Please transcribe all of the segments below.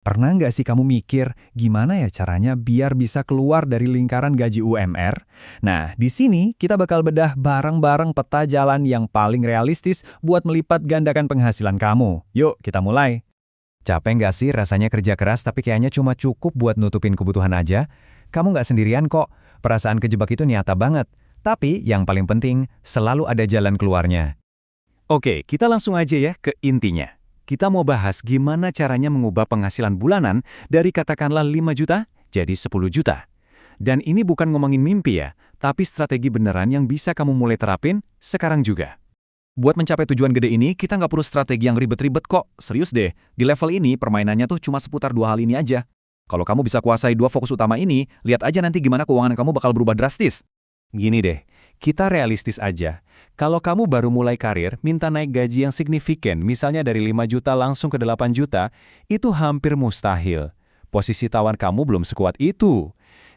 Pernah nggak sih kamu mikir gimana ya caranya biar bisa keluar dari lingkaran gaji UMR? Nah, di sini kita bakal bedah bareng-bareng peta jalan yang paling realistis buat melipat gandakan penghasilan kamu. Yuk, kita mulai. Capek nggak sih rasanya kerja keras tapi kayaknya cuma cukup buat nutupin kebutuhan aja? Kamu nggak sendirian kok. Perasaan kejebak itu nyata banget. Tapi yang paling penting, selalu ada jalan keluarnya. Oke, kita langsung aja ya ke intinya. Kita mau bahas gimana caranya mengubah penghasilan bulanan dari katakanlah 5 juta jadi 10 juta. Dan ini bukan ngomongin mimpi ya, tapi strategi beneran yang bisa kamu mulai terapin sekarang juga. Buat mencapai tujuan gede ini, kita nggak perlu strategi yang ribet-ribet kok. Serius deh, di level ini permainannya tuh cuma seputar dua hal ini aja. Kalau kamu bisa kuasai dua fokus utama ini, lihat aja nanti gimana keuangan kamu bakal berubah drastis. Gini deh, kita realistis aja. Kalau kamu baru mulai karir, minta naik gaji yang signifikan, misalnya dari 5 juta langsung ke 8 juta, itu hampir mustahil. Posisi tawar kamu belum sekuat itu.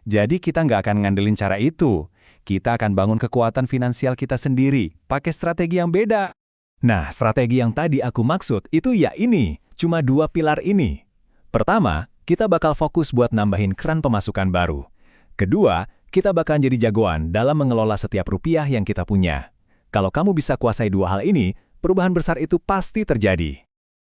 Jadi kita nggak akan ngandelin cara itu. Kita akan bangun kekuatan finansial kita sendiri, pakai strategi yang beda. Nah, strategi yang tadi aku maksud itu ya ini, cuma dua pilar ini. Pertama, kita bakal fokus buat nambahin keran pemasukan baru. Kedua, kita bakal jadi jagoan dalam mengelola setiap rupiah yang kita punya. Kalau kamu bisa kuasai dua hal ini, perubahan besar itu pasti terjadi.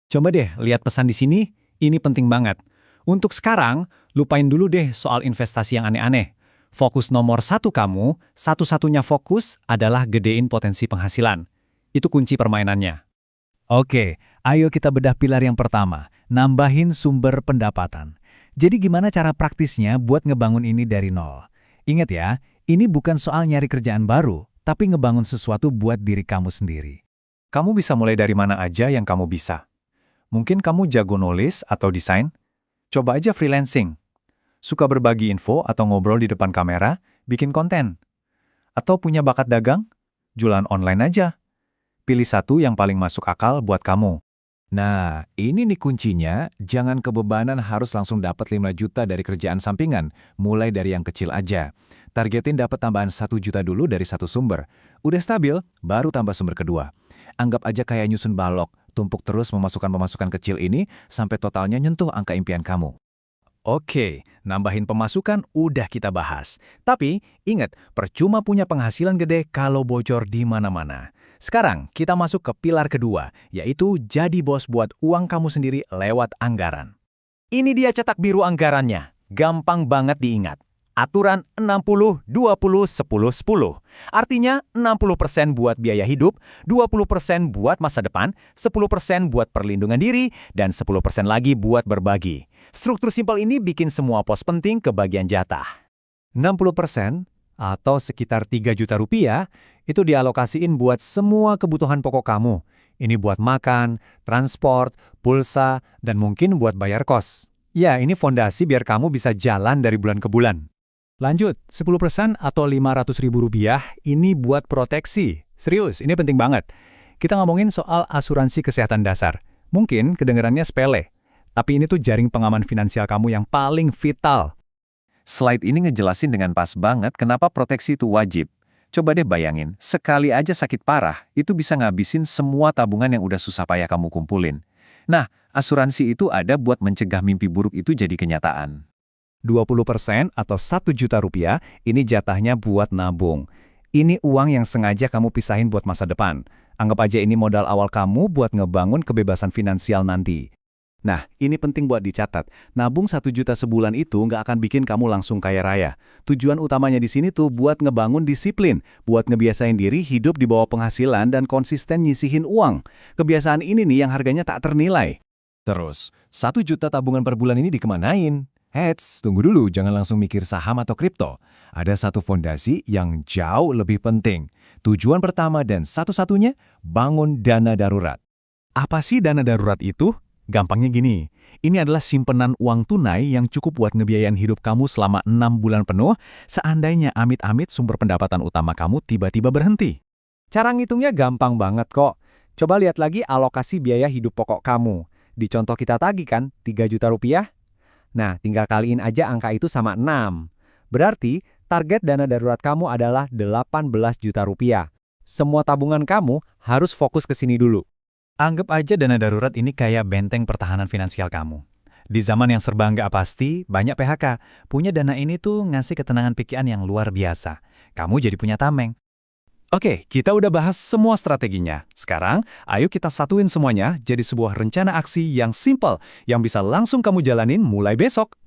Coba deh lihat pesan di sini, ini penting banget. Untuk sekarang, lupain dulu deh soal investasi yang aneh-aneh. Fokus nomor satu kamu, satu-satunya fokus adalah gedein potensi penghasilan. Itu kunci permainannya. Oke, ayo kita bedah pilar yang pertama, nambahin sumber pendapatan. Jadi gimana cara praktisnya buat ngebangun ini dari nol? Ingat ya, ini bukan soal nyari kerjaan baru, tapi ngebangun sesuatu buat diri kamu sendiri. Kamu bisa mulai dari mana aja yang kamu bisa. Mungkin kamu jago nulis atau desain? Coba aja freelancing. Suka berbagi info atau ngobrol di depan kamera, bikin konten. Atau punya bakat dagang? Jualan online aja. Pilih satu yang paling masuk akal buat kamu. Nah, ini nih kuncinya, jangan kebebanan harus langsung dapat 5 juta dari kerjaan sampingan, mulai dari yang kecil aja. Targetin dapat tambahan 1 juta dulu dari satu sumber. Udah stabil, baru tambah sumber kedua. Anggap aja kayak nyusun balok, tumpuk terus pemasukan kecil ini sampai totalnya nyentuh angka impian kamu. Oke, nambahin pemasukan udah kita bahas. Tapi, ingat, percuma punya penghasilan gede kalau bocor di mana-mana. Sekarang, kita masuk ke pilar kedua, yaitu jadi bos buat uang kamu sendiri lewat anggaran. Ini dia cetak biru anggarannya. Gampang banget diingat. Aturan 60-20-10-10. Artinya 60% buat biaya hidup, 20% buat masa depan, 10% buat perlindungan diri, dan 10% lagi buat berbagi. Struktur simpel ini bikin semua pos penting ke bagian jatah. 60% atau sekitar 3 juta rupiah itu dialokasiin buat semua kebutuhan pokok kamu. Ini buat makan, transport, pulsa, dan mungkin buat bayar kos. Ya, ini fondasi biar kamu bisa jalan dari bulan ke bulan. Lanjut, 10% atau 500 ribu rupiah ini buat proteksi. Serius, ini penting banget. Kita ngomongin soal asuransi kesehatan dasar. Mungkin kedengarannya sepele, tapi ini tuh jaring pengaman finansial kamu yang paling vital. Slide ini ngejelasin dengan pas banget kenapa proteksi itu wajib. Coba deh bayangin, sekali aja sakit parah, itu bisa ngabisin semua tabungan yang udah susah payah kamu kumpulin. Nah, asuransi itu ada buat mencegah mimpi buruk itu jadi kenyataan. 20% atau 1 juta rupiah, ini jatahnya buat nabung. Ini uang yang sengaja kamu pisahin buat masa depan. Anggap aja ini modal awal kamu buat ngebangun kebebasan finansial nanti. Nah, ini penting buat dicatat. Nabung 1 juta sebulan itu nggak akan bikin kamu langsung kaya raya. Tujuan utamanya di sini tuh buat ngebangun disiplin, buat ngebiasain diri hidup di bawah penghasilan dan konsisten nyisihin uang. Kebiasaan ini nih yang harganya tak ternilai. Terus, 1 juta tabungan per bulan ini dikemanain? Heads, tunggu dulu, jangan langsung mikir saham atau kripto. Ada satu fondasi yang jauh lebih penting. Tujuan pertama dan satu-satunya, bangun dana darurat. Apa sih dana darurat itu? Gampangnya gini, ini adalah simpenan uang tunai yang cukup buat ngebiayain hidup kamu selama 6 bulan penuh, seandainya amit-amit sumber pendapatan utama kamu tiba-tiba berhenti. Cara ngitungnya gampang banget kok. Coba lihat lagi alokasi biaya hidup pokok kamu. Di contoh kita tagih kan, 3 juta rupiah? Nah, tinggal kaliin aja angka itu sama 6. Berarti, target dana darurat kamu adalah 18 juta rupiah. Semua tabungan kamu harus fokus ke sini dulu. Anggap aja dana darurat ini kayak benteng pertahanan finansial kamu. Di zaman yang serba nggak pasti, banyak PHK. Punya dana ini tuh ngasih ketenangan pikiran yang luar biasa. Kamu jadi punya tameng. Oke, kita udah bahas semua strateginya. Sekarang, ayo kita satuin semuanya jadi sebuah rencana aksi yang simple, yang bisa langsung kamu jalanin mulai besok.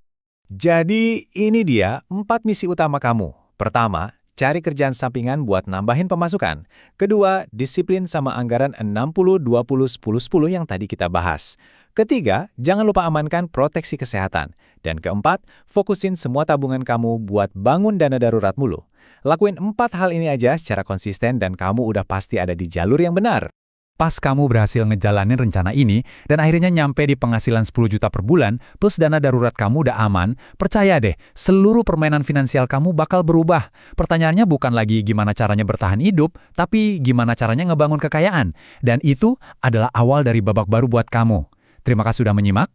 Jadi, ini dia 4 misi utama kamu. Pertama, cari kerjaan sampingan buat nambahin pemasukan. Kedua, disiplin sama anggaran 60-20-10-10 yang tadi kita bahas. Ketiga, jangan lupa amankan proteksi kesehatan. Dan keempat, fokusin semua tabungan kamu buat bangun dana darurat mulu. Lakuin 4 hal ini aja secara konsisten dan kamu udah pasti ada di jalur yang benar. Pas kamu berhasil ngejalanin rencana ini, dan akhirnya nyampe di penghasilan 10 juta per bulan, plus dana darurat kamu udah aman, percaya deh, seluruh permainan finansial kamu bakal berubah. Pertanyaannya bukan lagi gimana caranya bertahan hidup, tapi gimana caranya ngebangun kekayaan. Dan itu adalah awal dari babak baru buat kamu. Terima kasih sudah menyimak.